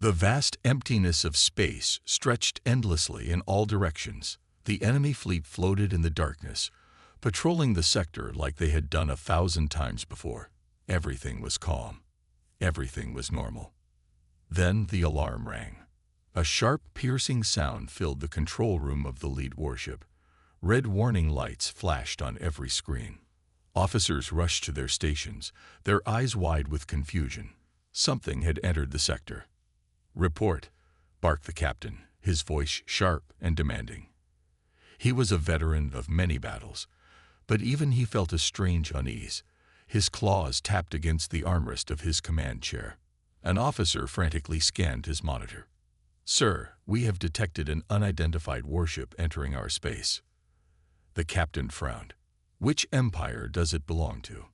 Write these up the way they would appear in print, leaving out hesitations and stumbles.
The vast emptiness of space stretched endlessly in all directions. The enemy fleet floated in the darkness, patrolling the sector like they had done 1,000 times before. Everything was calm. Everything was normal. Then the alarm rang. A sharp, piercing sound filled the control room of the lead warship. Red warning lights flashed on every screen. Officers rushed to their stations, their eyes wide with confusion. Something had entered the sector. "Report," barked the captain, his voice sharp and demanding. He was a veteran of many battles, but even he felt a strange unease. His claws tapped against the armrest of his command chair. An officer frantically scanned his monitor. "Sir, we have detected an unidentified warship entering our space." The captain frowned. "Which empire does it belong to?"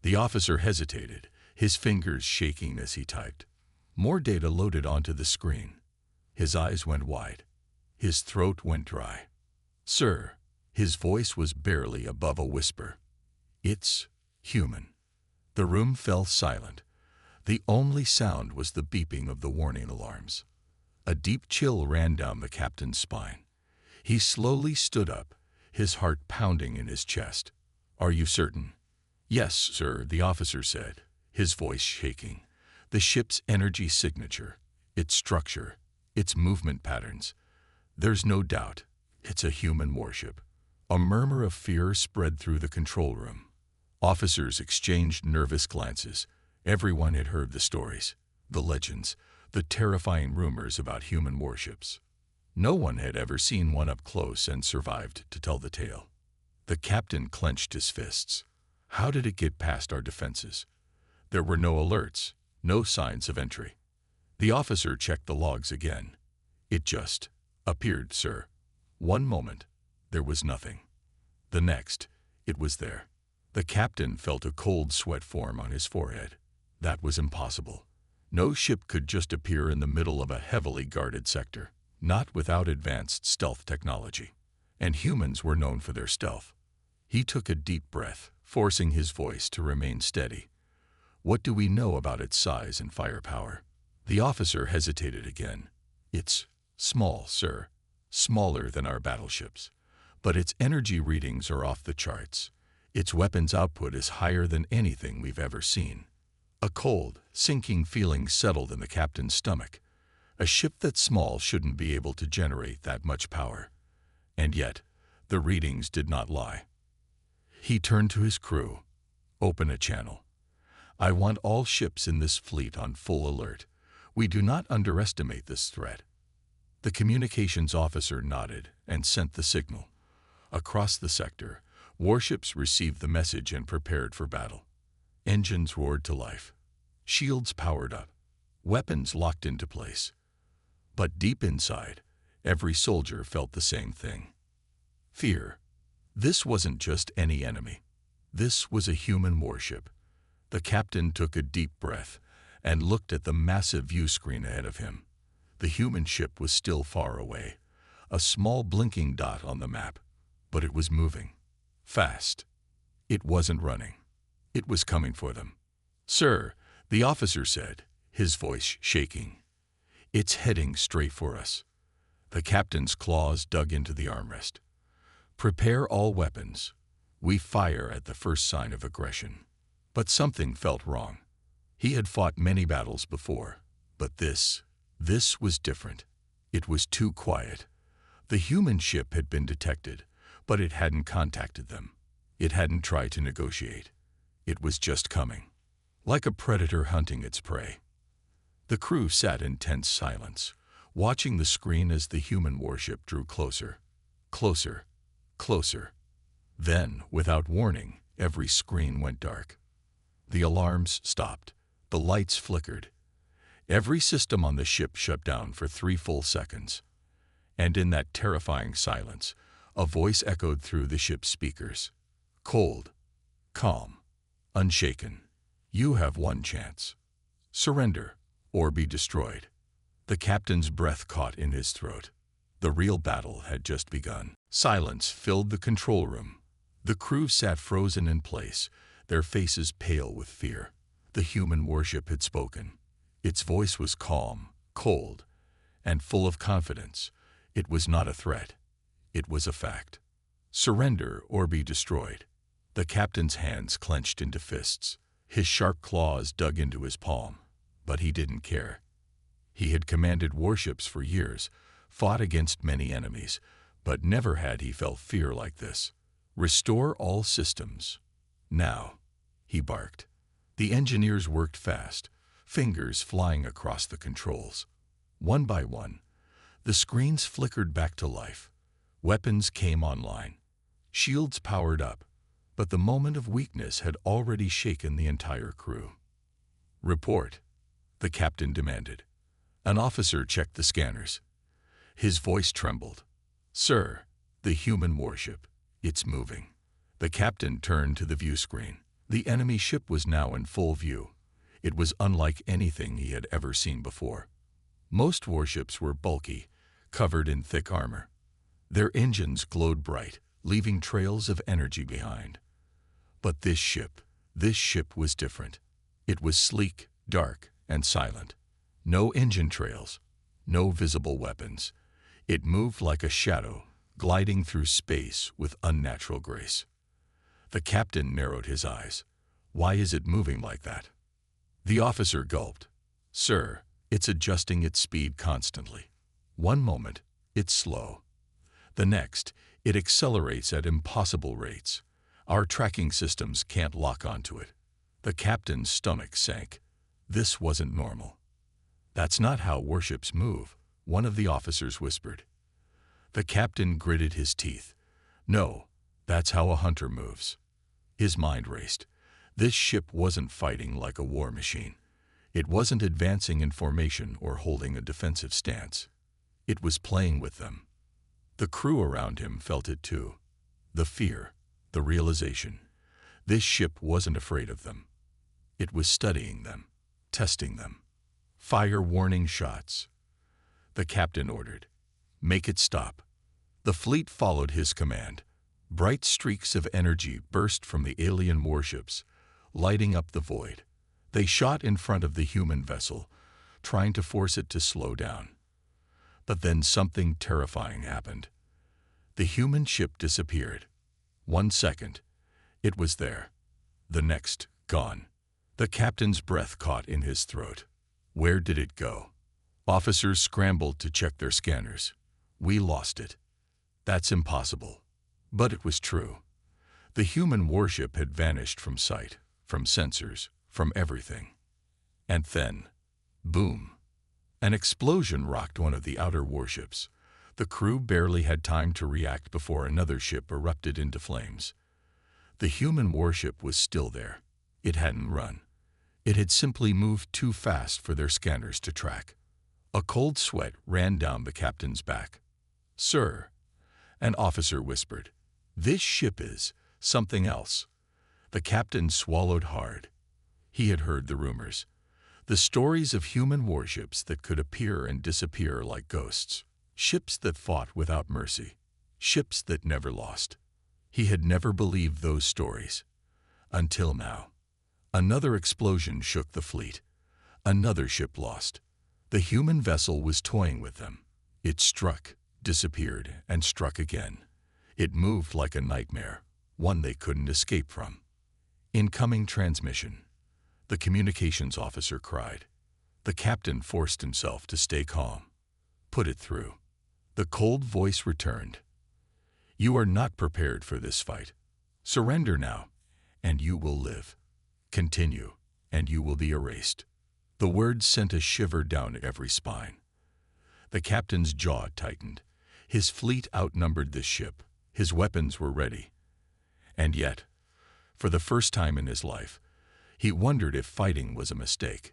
The officer hesitated, his fingers shaking as he typed. More data loaded onto the screen. His eyes went wide. His throat went dry. "Sir," his voice was barely above a whisper. "It's human." The room fell silent. The only sound was the beeping of the warning alarms. A deep chill ran down the captain's spine. He slowly stood up, his heart pounding in his chest. "Are you certain?" "Yes, sir," the officer said, his voice shaking. "The ship's energy signature, its structure, its movement patterns. There's no doubt. It's a human warship." A murmur of fear spread through the control room. Officers exchanged nervous glances. Everyone had heard the stories, the legends, the terrifying rumors about human warships. No one had ever seen one up close and survived to tell the tale. The captain clenched his fists. How did it get past our defenses? There were no alerts, no signs of entry. The officer checked the logs again. "It just appeared, sir. One moment, there was nothing. The next, it was there." The captain felt a cold sweat form on his forehead. That was impossible. No ship could just appear in the middle of a heavily guarded sector, not without advanced stealth technology. And humans were known for their stealth. He took a deep breath, forcing his voice to remain steady. "What do we know about its size and firepower?" The officer hesitated again. "It's small, sir. Smaller than our battleships. But its energy readings are off the charts. Its weapons output is higher than anything we've ever seen." A cold, sinking feeling settled in the captain's stomach. A ship that small shouldn't be able to generate that much power. And yet, the readings did not lie. He turned to his crew. "Open a channel. I want all ships in this fleet on full alert. We do not underestimate this threat." The communications officer nodded and sent the signal. Across the sector, warships received the message and prepared for battle. Engines roared to life. Shields powered up. Weapons locked into place. But deep inside, every soldier felt the same thing. Fear. This wasn't just any enemy. This was a human warship. The captain took a deep breath and looked at the massive view screen ahead of him. The human ship was still far away, a small blinking dot on the map, but it was moving. Fast. It wasn't running. It was coming for them. "Sir," the officer said, his voice shaking. "It's heading straight for us." The captain's claws dug into the armrest. "Prepare all weapons. We fire at the first sign of aggression." But something felt wrong. He had fought many battles before, but this was different. It was too quiet. The human ship had been detected, but it hadn't contacted them. It hadn't tried to negotiate. It was just coming, like a predator hunting its prey. The crew sat in tense silence, watching the screen as the human warship drew closer. Closer. Closer. Then, without warning, every screen went dark. The alarms stopped. The lights flickered. Every system on the ship shut down for 3 full seconds. And in that terrifying silence, a voice echoed through the ship's speakers. Cold, calm, unshaken. "You have one chance. Surrender, or be destroyed." The captain's breath caught in his throat. The real battle had just begun. Silence filled the control room. The crew sat frozen in place, their faces pale with fear. The human warship had spoken. Its voice was calm, cold, and full of confidence. It was not a threat. It was a fact. Surrender or be destroyed. The captain's hands clenched into fists. His sharp claws dug into his palm, but he didn't care. He had commanded warships for years, fought against many enemies, but never had he felt fear like this. Restore all systems. Now, he barked. The engineers worked fast, fingers flying across the controls. One by one, the screens flickered back to life. Weapons came online. Shields powered up, but the moment of weakness had already shaken the entire crew. Report, the captain demanded. An officer checked the scanners. His voice trembled. Sir, the human warship. It's moving. The captain turned to the view screen. The enemy ship was now in full view. It was unlike anything he had ever seen before. Most warships were bulky, covered in thick armor. Their engines glowed bright, leaving trails of energy behind. But this ship was different. It was sleek, dark, and silent. No engine trails, no visible weapons. It moved like a shadow, gliding through space with unnatural grace. The captain narrowed his eyes. Why is it moving like that? The officer gulped. Sir, it's adjusting its speed constantly. One moment, it's slow. The next, it accelerates at impossible rates. Our tracking systems can't lock onto it. The captain's stomach sank. This wasn't normal. That's not how warships move, one of the officers whispered. The captain gritted his teeth. No, that's how a hunter moves. His mind raced. This ship wasn't fighting like a war machine. It wasn't advancing in formation or holding a defensive stance. It was playing with them. The crew around him felt it too. The fear, the realization. This ship wasn't afraid of them. It was studying them, testing them. Fire warning shots. The captain ordered. Make it stop. The fleet followed his command. Bright streaks of energy burst from the alien warships, lighting up the void. They shot in front of the human vessel, trying to force it to slow down. But then something terrifying happened. The human ship disappeared. 1 second, it was there. The next, gone. The captain's breath caught in his throat. Where did it go? Officers scrambled to check their scanners. We lost it. That's impossible. But it was true. The human warship had vanished from sight, from sensors, from everything. And then, boom. An explosion rocked one of the outer warships. The crew barely had time to react before another ship erupted into flames. The human warship was still there. It hadn't run. It had simply moved too fast for their scanners to track. A cold sweat ran down the captain's back. Sir, an officer whispered, this ship is something else. The captain swallowed hard. He had heard the rumors. The stories of human warships that could appear and disappear like ghosts. Ships that fought without mercy. Ships that never lost. He had never believed those stories. Until now. Another explosion shook the fleet. Another ship lost. The human vessel was toying with them. It struck, disappeared, and struck again. It moved like a nightmare, one they couldn't escape from. Incoming transmission. The communications officer cried. The captain forced himself to stay calm. Put it through. The cold voice returned. You are not prepared for this fight. Surrender now, and you will live. Continue, and you will be erased. The words sent a shiver down every spine. The captain's jaw tightened. His fleet outnumbered this ship. His weapons were ready. And yet, for the first time in his life, he wondered if fighting was a mistake.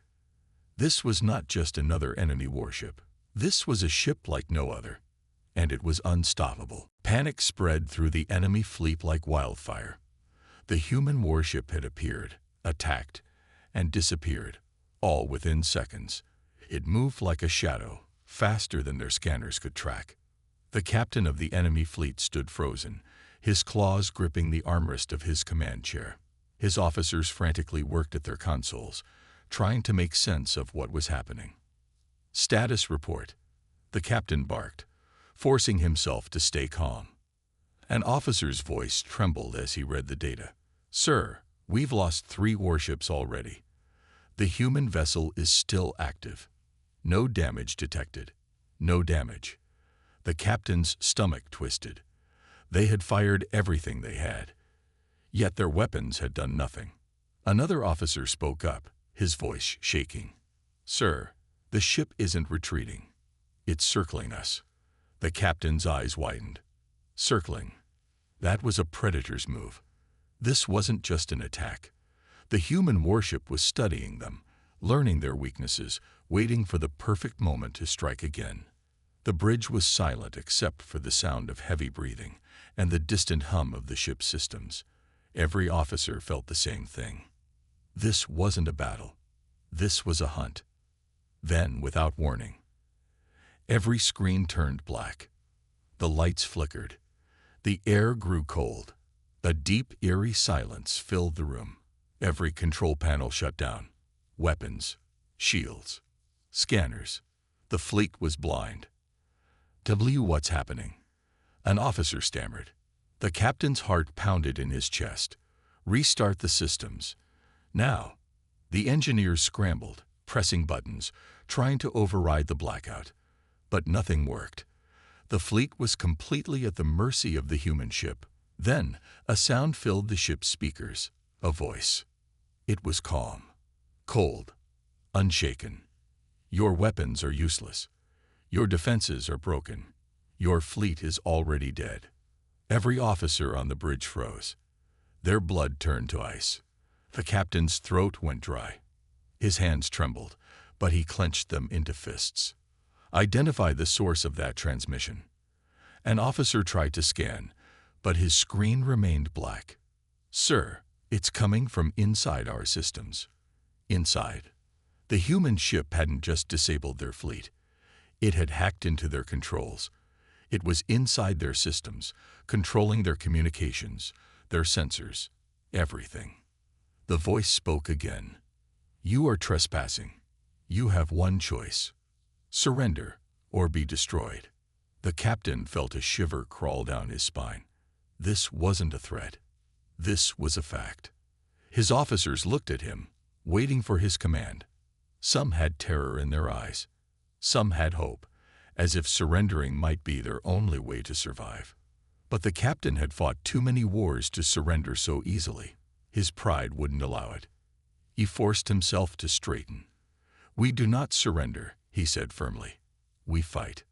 This was not just another enemy warship. This was a ship like no other, and it was unstoppable. Panic spread through the enemy fleet like wildfire. The human warship had appeared, attacked, and disappeared, all within seconds. It moved like a shadow, faster than their scanners could track. The captain of the enemy fleet stood frozen, his claws gripping the armrest of his command chair. His officers frantically worked at their consoles, trying to make sense of what was happening. Status report. The captain barked, forcing himself to stay calm. An officer's voice trembled as he read the data. Sir, we've lost 3 warships already. The human vessel is still active. No damage detected. No damage. The captain's stomach twisted. They had fired everything they had. Yet their weapons had done nothing. Another officer spoke up, his voice shaking. Sir, the ship isn't retreating. It's circling us. The captain's eyes widened. Circling. That was a predator's move. This wasn't just an attack. The human warship was studying them, learning their weaknesses, waiting for the perfect moment to strike again. The bridge was silent except for the sound of heavy breathing and the distant hum of the ship's systems. Every officer felt the same thing. This wasn't a battle. This was a hunt. Then, without warning, every screen turned black. The lights flickered. The air grew cold. A deep, eerie silence filled the room. Every control panel shut down. Weapons, shields, scanners. The fleet was blind. What's happening? An officer stammered. The captain's heart pounded in his chest. Restart the systems. Now. The engineers scrambled, pressing buttons, trying to override the blackout. But nothing worked. The fleet was completely at the mercy of the human ship. Then, a sound filled the ship's speakers. A voice. It was calm, cold, unshaken. Your weapons are useless. Your defenses are broken. Your fleet is already dead. Every officer on the bridge froze. Their blood turned to ice. The captain's throat went dry. His hands trembled, but he clenched them into fists. Identify the source of that transmission. An officer tried to scan, but his screen remained black. Sir, it's coming from inside our systems. Inside. The human ship hadn't just disabled their fleet. It had hacked into their controls. It was inside their systems, controlling their communications, their sensors, everything. The voice spoke again. You are trespassing. You have one choice. Surrender or be destroyed. The captain felt a shiver crawl down his spine. This wasn't a threat. This was a fact. His officers looked at him, waiting for his command. Some had terror in their eyes. Some had hope, as if surrendering might be their only way to survive. But the captain had fought too many wars to surrender so easily. His pride wouldn't allow it. He forced himself to straighten. We do not surrender, he said firmly. We fight.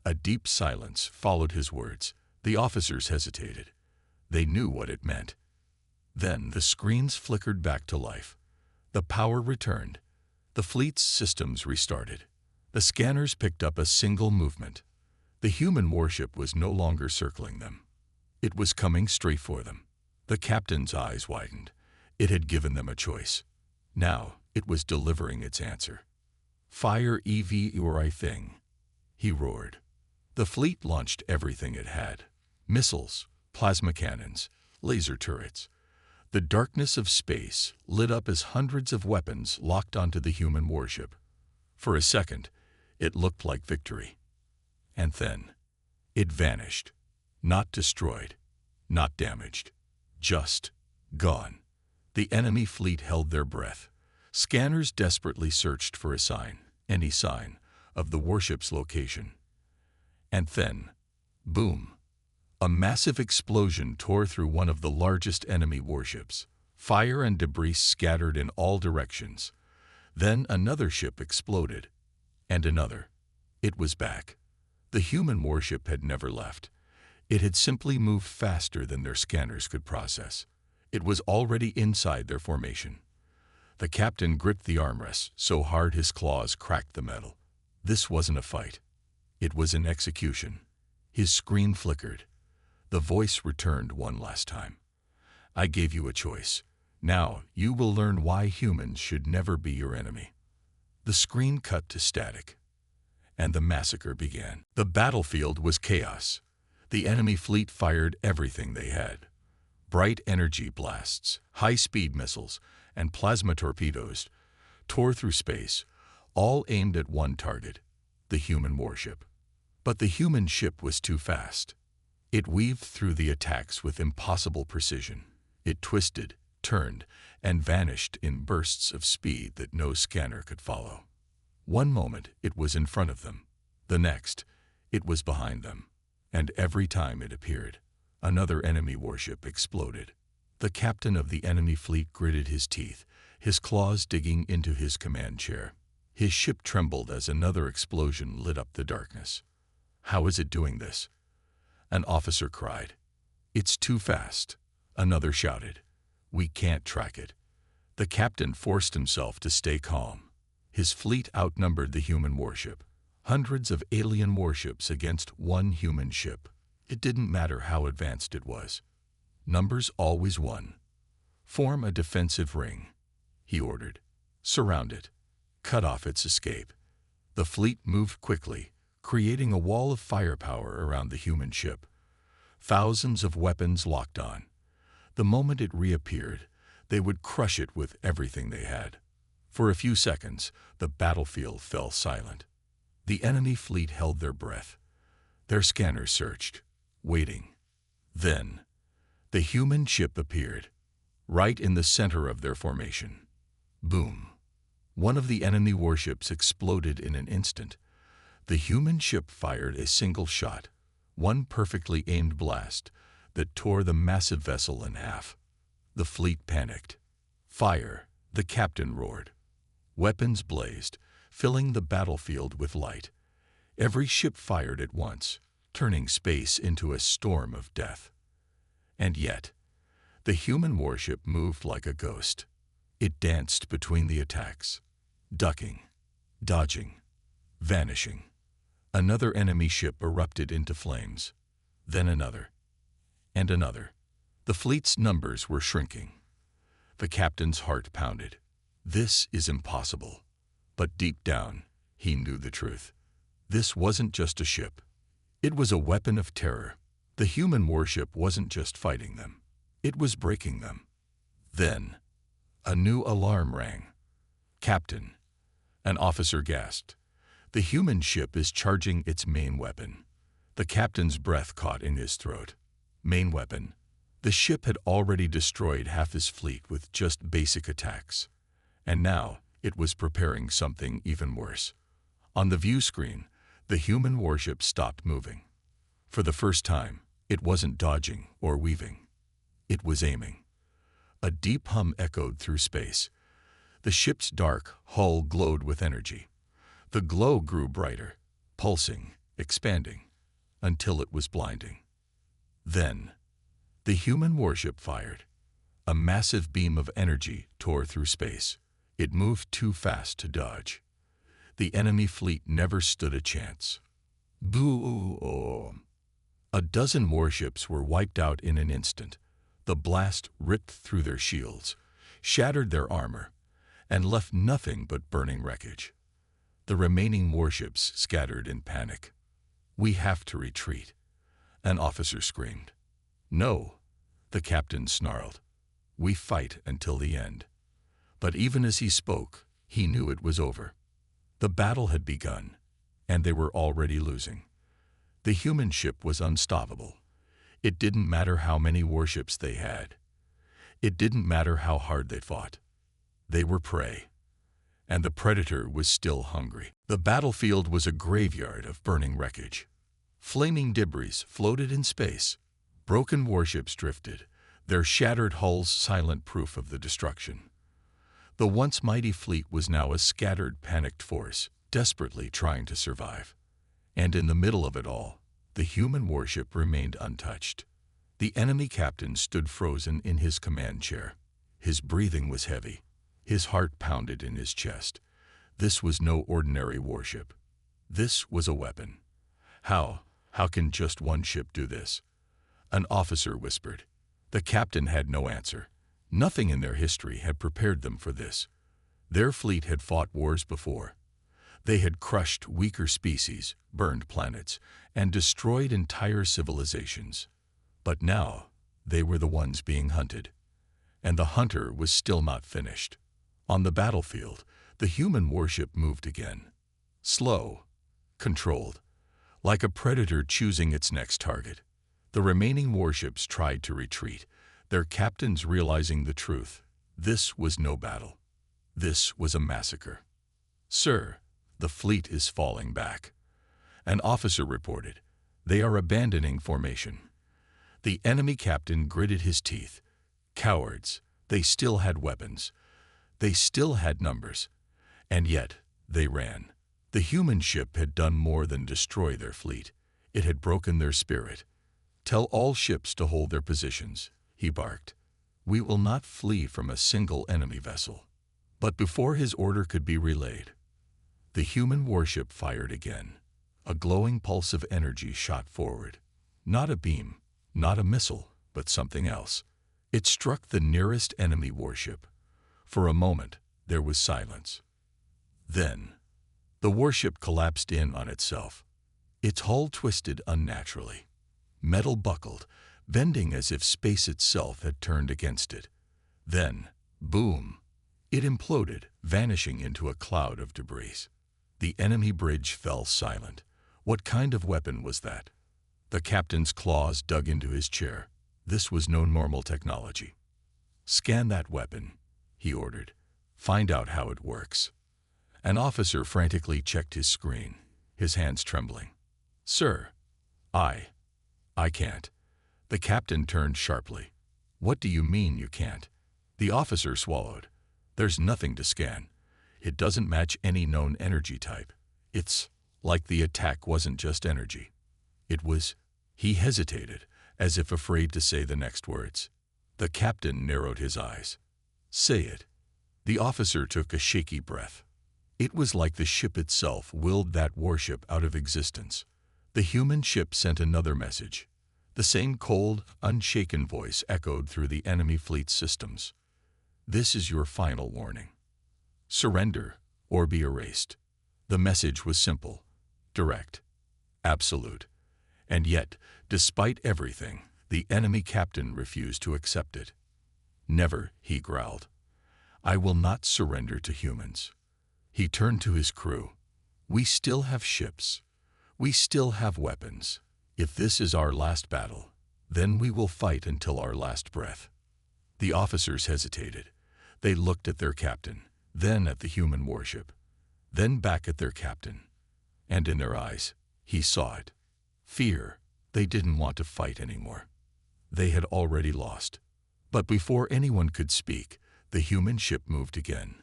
A deep silence followed his words. The officers hesitated. They knew what it meant. Then the screens flickered back to life. The power returned. The fleet's systems restarted. The scanners picked up a single movement. The human warship was no longer circling them. It was coming straight for them. The captain's eyes widened. It had given them a choice. Now it was delivering its answer. Fire HFY thing, he roared. The fleet launched everything it had. Missiles, plasma cannons, laser turrets. The darkness of space lit up as hundreds of weapons locked onto the human warship. For a second, it looked like victory. And then, it vanished. Not destroyed, not damaged, just gone. The enemy fleet held their breath. Scanners desperately searched for a sign, any sign, of the warship's location. And then, boom! A massive explosion tore through one of the largest enemy warships. Fire and debris scattered in all directions. Then another ship exploded. And another. It was back. The human warship had never left. It had simply moved faster than their scanners could process. It was already inside their formation. The captain gripped the armrest so hard his claws cracked the metal. This wasn't a fight. It was an execution. His screen flickered. The voice returned one last time. I gave you a choice. Now you will learn why humans should never be your enemy. The screen cut to static. And the massacre began. The battlefield was chaos. The enemy fleet fired everything they had. Bright energy blasts, high-speed missiles, and plasma torpedoes tore through space, all aimed at one target, the human warship. But the human ship was too fast. It weaved through the attacks with impossible precision. It twisted, turned, and vanished in bursts of speed that no scanner could follow. One moment it was in front of them. The next, it was behind them. And every time it appeared, another enemy warship exploded. The captain of the enemy fleet gritted his teeth, his claws digging into his command chair. His ship trembled as another explosion lit up the darkness. "How is it doing this?" An officer cried. "It's too fast," another shouted. "We can't track it." The captain forced himself to stay calm. His fleet outnumbered the human warship. Hundreds of alien warships against one human ship. It didn't matter how advanced it was. Numbers always won. "Form a defensive ring," he ordered. "Surround it. Cut off its escape." The fleet moved quickly, creating a wall of firepower around the human ship. Thousands of weapons locked on. The moment it reappeared, they would crush it with everything they had. For a few seconds, the battlefield fell silent. The enemy fleet held their breath. Their scanners searched, waiting. Then, the human ship appeared, right in the center of their formation. Boom! One of the enemy warships exploded in an instant. The human ship fired a single shot, one perfectly aimed blast that tore the massive vessel in half. The fleet panicked. "Fire!" the captain roared. Weapons blazed, filling the battlefield with light. Every ship fired at once, turning space into a storm of death. And yet, the human warship moved like a ghost. It danced between the attacks, ducking, dodging, vanishing. Another enemy ship erupted into flames, then another, and another. The fleet's numbers were shrinking. The captain's heart pounded. This is impossible. But deep down, he knew the truth. This wasn't just a ship. It was a weapon of terror. The human warship wasn't just fighting them. It was breaking them. Then, a new alarm rang. "Captain," an officer gasped. "The human ship is charging its main weapon." The captain's breath caught in his throat. Main weapon. The ship had already destroyed half his fleet with just basic attacks. And now, it was preparing something even worse. On the view screen, the human warship stopped moving. For the first time, it wasn't dodging or weaving. It was aiming. A deep hum echoed through space. The ship's dark hull glowed with energy. The glow grew brighter, pulsing, expanding, until it was blinding. Then, the human warship fired. A massive beam of energy tore through space. It moved too fast to dodge. The enemy fleet never stood a chance. Boom! A dozen warships were wiped out in an instant. The blast ripped through their shields, shattered their armor, and left nothing but burning wreckage. The remaining warships scattered in panic. "We have to retreat," an officer screamed. "No," the captain snarled. "We fight until the end." But even as he spoke, he knew it was over. The battle had begun, and they were already losing. The human ship was unstoppable. It didn't matter how many warships they had. It didn't matter how hard they fought. They were prey, and the predator was still hungry. The battlefield was a graveyard of burning wreckage. Flaming debris floated in space. Broken warships drifted, their shattered hulls silent proof of the destruction. The once mighty fleet was now a scattered, panicked force, desperately trying to survive. And in the middle of it all, the human warship remained untouched. The enemy captain stood frozen in his command chair. His breathing was heavy. His heart pounded in his chest. This was no ordinary warship. This was a weapon. How can just one ship do this?" An officer whispered. The captain had no answer. Nothing in their history had prepared them for this. Their fleet had fought wars before. They had crushed weaker species, burned planets, and destroyed entire civilizations. But now, they were the ones being hunted. And the hunter was still not finished. On the battlefield, The human warship moved again. Slow, controlled, like a predator choosing its next target. The remaining warships tried to retreat, their captains realizing the truth. This was no battle. This was a massacre. "Sir, the fleet is falling back," an officer reported. "They are abandoning formation." The enemy captain gritted his teeth. Cowards. They still had weapons. They still had numbers. And yet, they ran. The human ship had done more than destroy their fleet. It had broken their spirit. "Tell all ships to hold their positions," he barked. "We will not flee from a single enemy vessel." But before his order could be relayed, the human warship fired again. A glowing pulse of energy shot forward. Not a beam, not a missile, but something else. It struck the nearest enemy warship. For a moment, there was silence. Then, the warship collapsed in on itself. Its hull twisted unnaturally. Metal buckled, bending as if space itself had turned against it. Then, boom! It imploded, vanishing into a cloud of debris. The enemy bridge fell silent. What kind of weapon was that? The captain's claws dug into his chair. This was no normal technology. "Scan that weapon," he ordered. "Find out how it works." An officer frantically checked his screen, his hands trembling. "Sir, I can't." The captain turned sharply. "What do you mean you can't?" The officer swallowed. "There's nothing to scan. It doesn't match any known energy type. It's like the attack wasn't just energy. It was—" He hesitated, as if afraid to say the next words. The captain narrowed his eyes. "Say it." The officer took a shaky breath. It was like the ship itself willed that warship out of existence. The human ship sent another message. The same cold, unshaken voice echoed through the enemy fleet's systems. "This is your final warning. Surrender or be erased." The message was simple, direct, absolute. And yet, despite everything, the enemy captain refused to accept it. "Never," he growled. "I will not surrender to humans." He turned to his crew. "We still have ships. We still have weapons. If this is our last battle, then we will fight until our last breath." The officers hesitated. They looked at their captain, then at the human warship, then back at their captain. And in their eyes, he saw it. Fear. They didn't want to fight anymore. They had already lost. But before anyone could speak, the human ship moved again.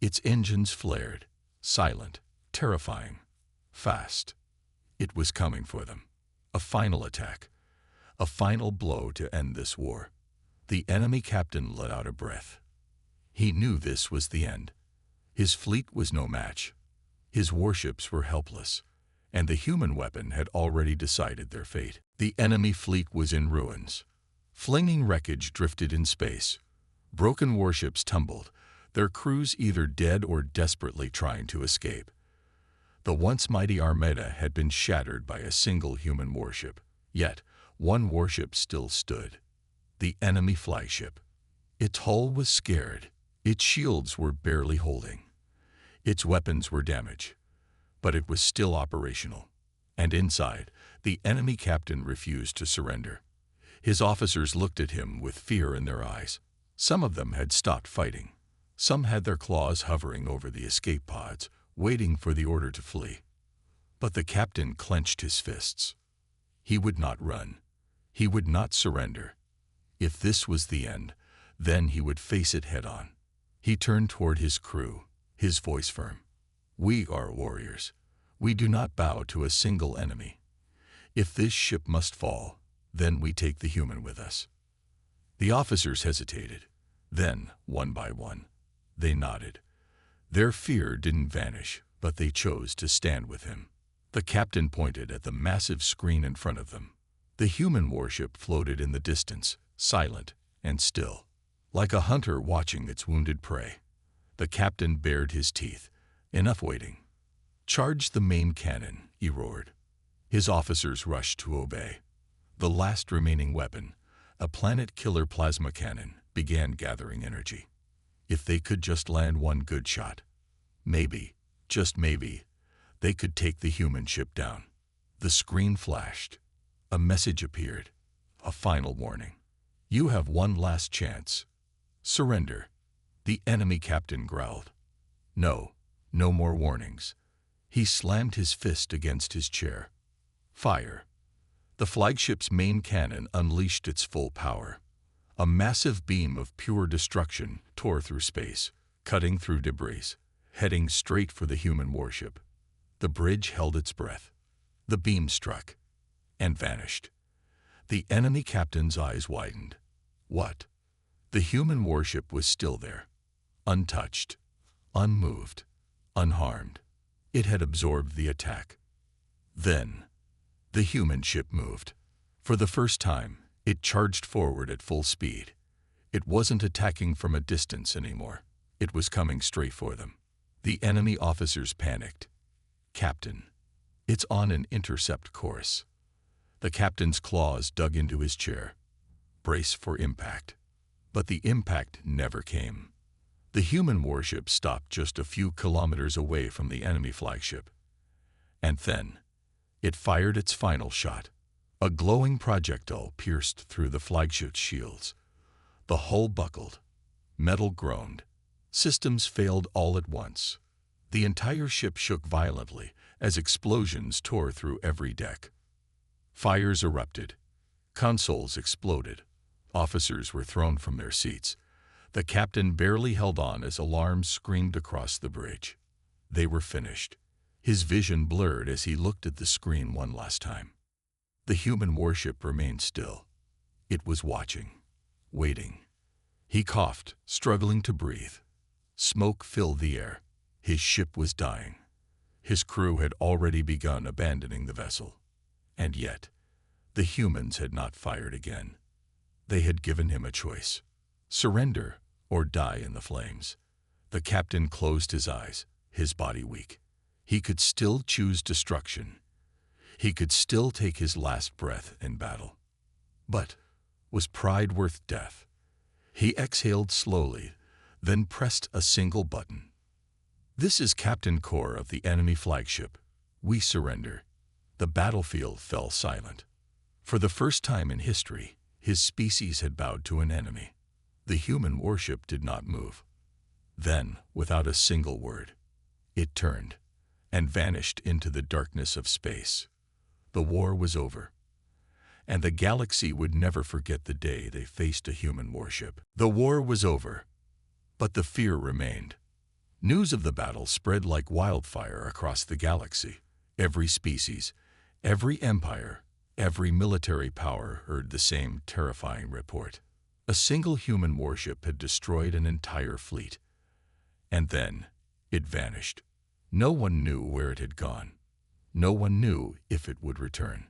Its engines flared, silent, terrifying, fast. It was coming for them. A final attack. A final blow to end this war. The enemy captain let out a breath. He knew this was the end. His fleet was no match. His warships were helpless, and the human weapon had already decided their fate. The enemy fleet was in ruins. Flinging wreckage drifted in space. Broken warships tumbled, their crews either dead or desperately trying to escape. The once mighty armada had been shattered by a single human warship. Yet, one warship still stood. The enemy flagship. Its hull was scared. Its shields were barely holding. Its weapons were damaged. But it was still operational. And inside, the enemy captain refused to surrender. His officers looked at him with fear in their eyes. Some of them had stopped fighting. Some had their claws hovering over the escape pods, waiting for the order to flee. But the captain clenched his fists. He would not run. He would not surrender. If this was the end, then he would face it head-on. He turned toward his crew, his voice firm. "We are warriors. We do not bow to a single enemy. If this ship must fall, then we take the human with us." The officers hesitated. Then, one by one, they nodded. Their fear didn't vanish, but they chose to stand with him. The captain pointed at the massive screen in front of them. The human warship floated in the distance, silent and still, like a hunter watching its wounded prey. The captain bared his teeth. "Enough waiting. Charge the main cannon," he roared. His officers rushed to obey. The last remaining weapon, a planet-killer plasma cannon, began gathering energy. If they could just land one good shot. Maybe, just maybe, they could take the human ship down. The screen flashed. A message appeared. A final warning. You have one last chance. Surrender. The enemy captain growled. No, no more warnings. He slammed his fist against his chair. Fire. The flagship's main cannon unleashed its full power. A massive beam of pure destruction tore through space, cutting through debris, heading straight for the human warship. The bridge held its breath. The beam struck and vanished. The enemy captain's eyes widened. What? The human warship was still there, untouched, unmoved, unharmed. It had absorbed the attack. Then, the human ship moved. For the first time, it charged forward at full speed. It wasn't attacking from a distance anymore. It was coming straight for them. The enemy officers panicked. Captain, it's on an intercept course. The captain's claws dug into his chair. Brace for impact. But the impact never came. The human warship stopped just a few kilometers away from the enemy flagship. And then, it fired its final shot. A glowing projectile pierced through the flagship's shields. The hull buckled. Metal groaned. Systems failed all at once. The entire ship shook violently as explosions tore through every deck. Fires erupted. Consoles exploded. Officers were thrown from their seats. The captain barely held on as alarms screamed across the bridge. They were finished. His vision blurred as he looked at the screen one last time. The human warship remained still. It was watching, waiting. He coughed, struggling to breathe. Smoke filled the air. His ship was dying. His crew had already begun abandoning the vessel. And yet, the humans had not fired again. They had given him a choice. Surrender or die in the flames. The captain closed his eyes, his body weak. He could still choose destruction. He could still take his last breath in battle. But was pride worth death? He exhaled slowly, then pressed a single button. This is Captain Core of the enemy flagship. We surrender. The battlefield fell silent. For the first time in history, his species had bowed to an enemy. The human warship did not move. Then, without a single word, it turned and vanished into the darkness of space. The war was over, and the galaxy would never forget the day they faced a human warship. The war was over, but the fear remained. News of the battle spread like wildfire across the galaxy. Every species, every empire, every military power heard the same terrifying report. A single human warship had destroyed an entire fleet. And then, it vanished. No one knew where it had gone. No one knew if it would return.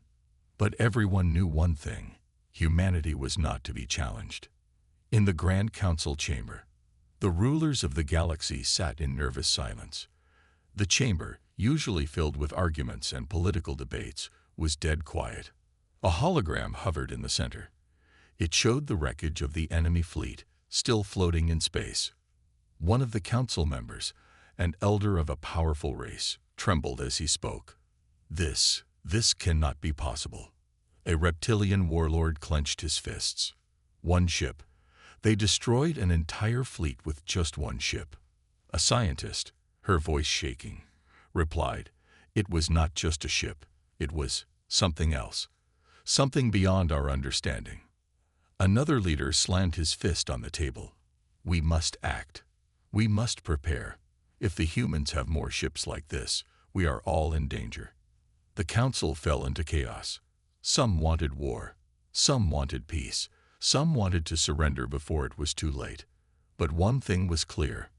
But everyone knew one thing: humanity was not to be challenged. In the Grand Council chamber, the rulers of the galaxy sat in nervous silence. The chamber, usually filled with arguments and political debates, was dead quiet. A hologram hovered in the center. It showed the wreckage of the enemy fleet, still floating in space. One of the council members, an elder of a powerful race, trembled as he spoke. This cannot be possible. A reptilian warlord clenched his fists. One ship. They destroyed an entire fleet with just one ship. A scientist, her voice shaking, replied, "It was not just a ship. It was something else. Something beyond our understanding." Another leader slammed his fist on the table. "We must act. We must prepare. If the humans have more ships like this, we are all in danger." The council fell into chaos. Some wanted war. Some wanted peace. Some wanted to surrender before it was too late. But one thing was clear.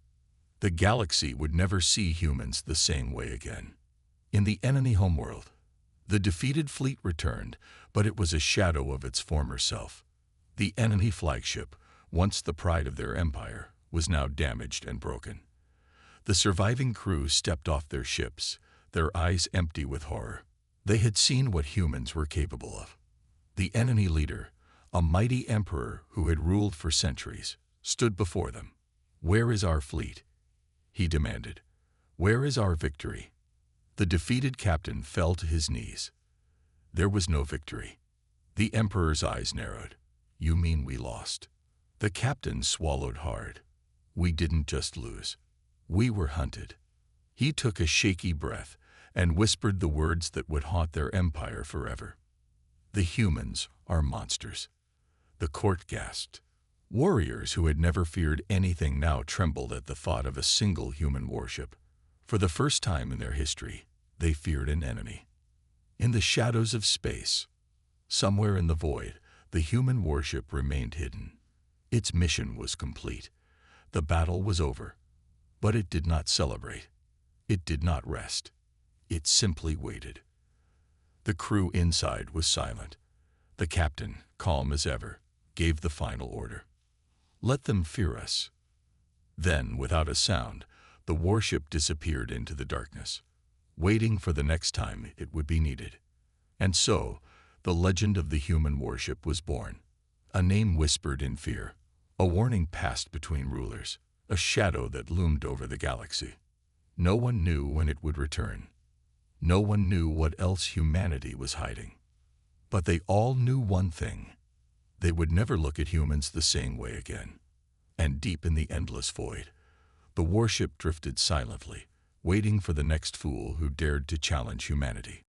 The galaxy would never see humans the same way again. In the enemy homeworld, the defeated fleet returned, but it was a shadow of its former self. The enemy flagship, once the pride of their empire, was now damaged and broken. The surviving crew stepped off their ships, their eyes empty with horror. They had seen what humans were capable of. The enemy leader, a mighty emperor who had ruled for centuries, stood before them. "Where is our fleet?" he demanded. Where is our victory? The defeated captain fell to his knees. There was no victory. The Emperor's eyes narrowed. You mean we lost? The captain swallowed hard. We didn't just lose. We were hunted. He took a shaky breath and whispered the words that would haunt their empire forever. The humans are monsters. The court gasped. Warriors who had never feared anything now trembled at the thought of a single human warship. For the first time in their history, they feared an enemy. In the shadows of space, somewhere in the void, the human warship remained hidden. Its mission was complete. The battle was over. But it did not celebrate. It did not rest. It simply waited. The crew inside was silent. The captain, calm as ever, gave the final order. Let them fear us. Then, without a sound, the warship disappeared into the darkness, waiting for the next time it would be needed. And so, the legend of the human warship was born. A name whispered in fear, a warning passed between rulers, a shadow that loomed over the galaxy. No one knew when it would return. No one knew what else humanity was hiding. But they all knew one thing. They would never look at humans the same way again. And deep in the endless void, the warship drifted silently, waiting for the next fool who dared to challenge humanity.